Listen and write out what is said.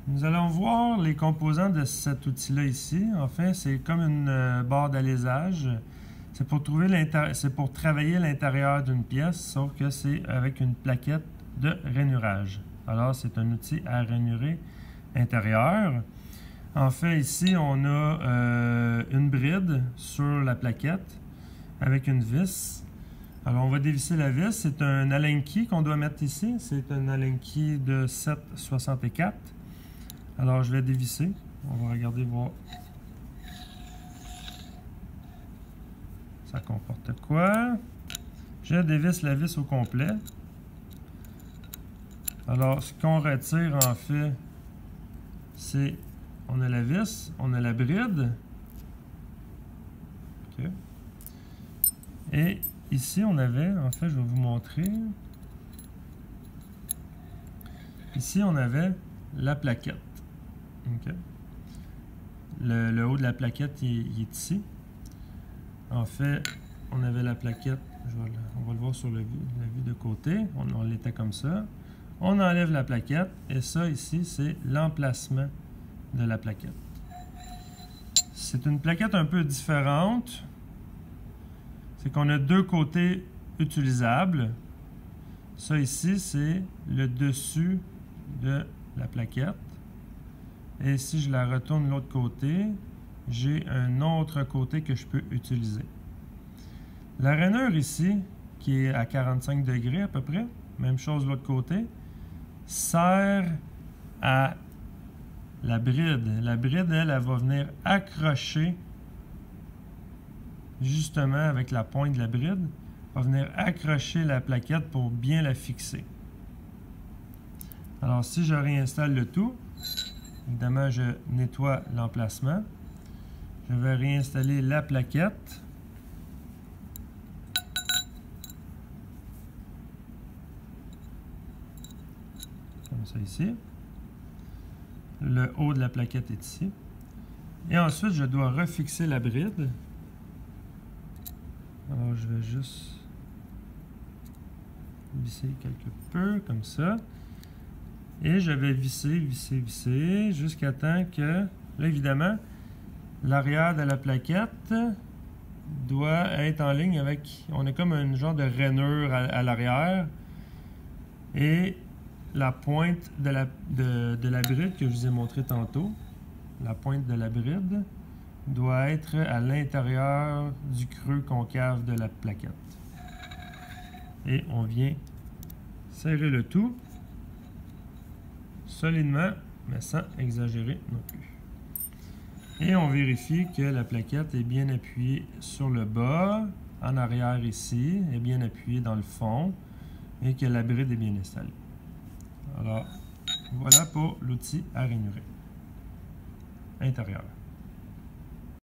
Nous allons voir les composants de cet outil-là ici. Enfin, c'est comme une barre d'alésage. C'est pour travailler l'intérieur d'une pièce, sauf que c'est avec une plaquette de rainurage. Alors, c'est un outil à rainurer intérieur. En fait, ici, on a une bride sur la plaquette avec une vis. Alors, on va dévisser la vis. C'est un Allen key qu'on doit mettre ici. C'est un Allen key de 7,64. Alors, je vais dévisser. On va regarder, voir. Ça comporte quoi? Je dévisse la vis au complet. Alors, ce qu'on retire, en fait, c'est... On a la vis, on a la bride. OK. Et ici, on avait... En fait, je vais vous montrer. Ici, on avait la plaquette. OK. Le haut de la plaquette, il est ici. En fait, on avait la plaquette, on va le voir sur la vue de côté, on l'était comme ça. On enlève la plaquette, et ça ici, c'est l'emplacement de la plaquette. C'est une plaquette un peu différente. C'est qu'on a deux côtés utilisables. Ça ici, c'est le dessus de la plaquette. Et si je la retourne de l'autre côté, j'ai un autre côté que je peux utiliser. La rainure ici, qui est à 45 degrés à peu près, même chose de l'autre côté, sert à la bride. La bride, elle va venir accrocher, justement avec la pointe de la bride, va venir accrocher la plaquette pour bien la fixer. Alors si je réinstalle le tout, évidemment je nettoie l'emplacement. Je vais réinstaller la plaquette. Comme ça ici. Le haut de la plaquette est ici. Et ensuite, je dois refixer la bride. Alors, je vais juste visser quelque peu, comme ça. Et je vais visser jusqu'à temps que, là, évidemment, l'arrière de la plaquette doit être en ligne avec... On a comme un genre de rainure à l'arrière. Et la pointe de la bride que je vous ai montré tantôt, la pointe de la bride, doit être à l'intérieur du creux concave de la plaquette. Et on vient serrer le tout solidement, mais sans exagérer non plus. Et on vérifie que la plaquette est bien appuyée sur le bas, en arrière ici, est bien appuyée dans le fond, et que la bride est bien installée. Alors, voilà pour l'outil à rainurer intérieur.